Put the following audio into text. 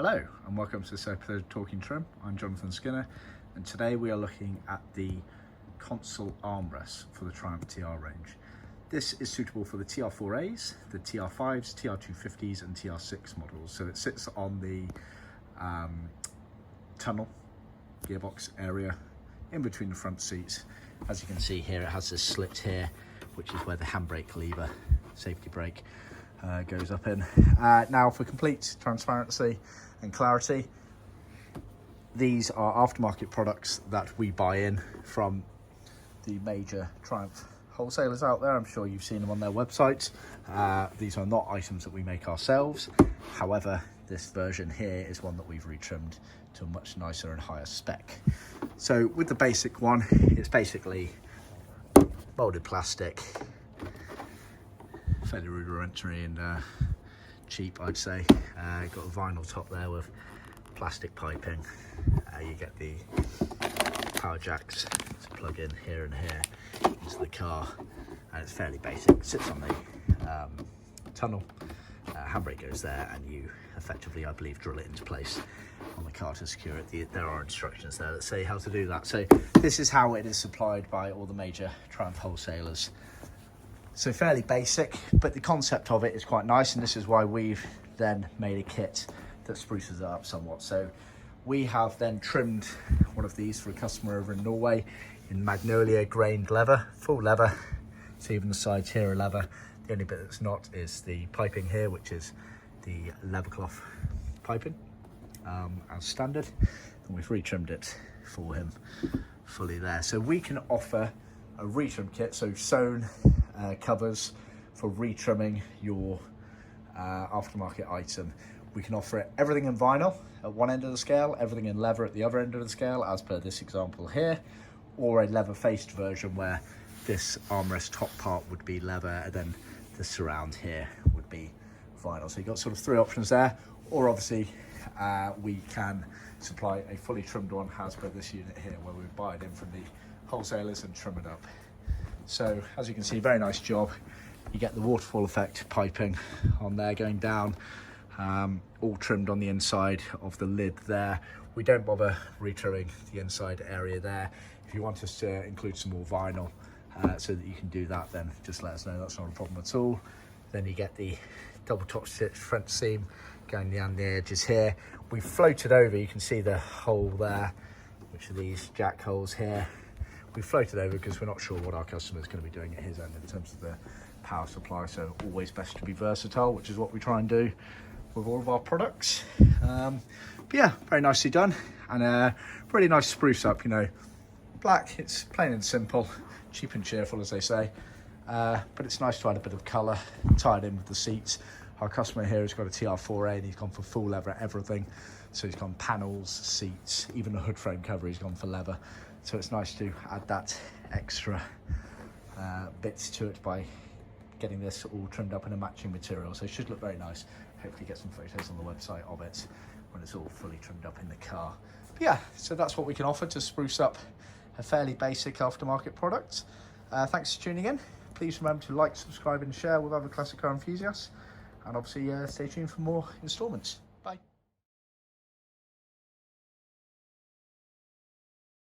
Hello and welcome to this episode of Talkin Trim. I'm Jonathon Skinner and today we are looking at the console armrest for the Triumph TR range. This is suitable for the TR4As, the TR5s, TR250s and TR6 models. So it sits on the tunnel gearbox area in between the front seats. As you can see here, it has this slit here, which is where the handbrake lever, safety brake, goes up in. Now for complete transparency and clarity, these are aftermarket products that we buy in from the major Triumph wholesalers out there. I'm sure you've seen them on their websites. These are not items that we make ourselves. However, this version here is one that we've retrimmed to a much nicer and higher spec. So with the basic one, it's basically molded plastic, fairly rudimentary and cheap, I'd say. Got a vinyl top there with plastic piping. You get the power jacks to plug in here and here into the car, and it's fairly basic. It sits on the tunnel, handbrake goes there, and you effectively, I believe, drill it into place on the car to secure it. There are instructions there that say how to do that. So this is how it is supplied by all the major Triumph wholesalers. So fairly basic, but the concept of it is quite nice, and this is why we've then made a kit that spruces it up somewhat. So we have then trimmed one of these for a customer over in Norway in Magnolia Grained Leather, full leather. So even the sides here are leather. The only bit that's not is the piping here, which is the leather cloth piping as standard. And we've retrimmed it for him fully there. So we can offer a retrim kit, so sewn covers for retrimming your aftermarket item. We can offer it everything in vinyl at one end of the scale, everything in leather at the other end of the scale, as per this example here, or a leather faced version where this armrest top part would be leather and then the surround here would be vinyl. So you've got sort of three options there, or obviously we can supply a fully trimmed one as per this unit here, where we buy it in from the wholesalers and trim it up. So as you can see, very nice job. You get the waterfall effect piping on there going down, all trimmed on the inside of the lid there. We don't bother retrimming the inside area there. If you want us to include some more vinyl so that you can do that, then just let us know. That's not a problem at all. Then you get the double top stitch front seam going down the edges here. We floated over, you can see the hole there, which are these jack holes here. We floated over because we're not sure what our customer is going to be doing at his end in terms of the power supply, so always best to be versatile, which is what we try and do with all of our products. But yeah, very nicely done, and really nice spruce up, you know. Black, it's plain and simple, cheap and cheerful, as they say, but it's nice to add a bit of colour, tied in with the seats. Our customer here has got a TR4A and he's gone for full leather everything. So he's gone panels, seats, even the hood frame cover he's gone for leather. So it's nice to add that extra bits to it by getting this all trimmed up in a matching material. So it should look very nice. Hopefully get some photos on the website of it when it's all fully trimmed up in the car. But yeah, so that's what we can offer to spruce up a fairly basic aftermarket product. Thanks for tuning in. Please remember to like, subscribe and share with other classic car enthusiasts. And obviously stay tuned for more instalments.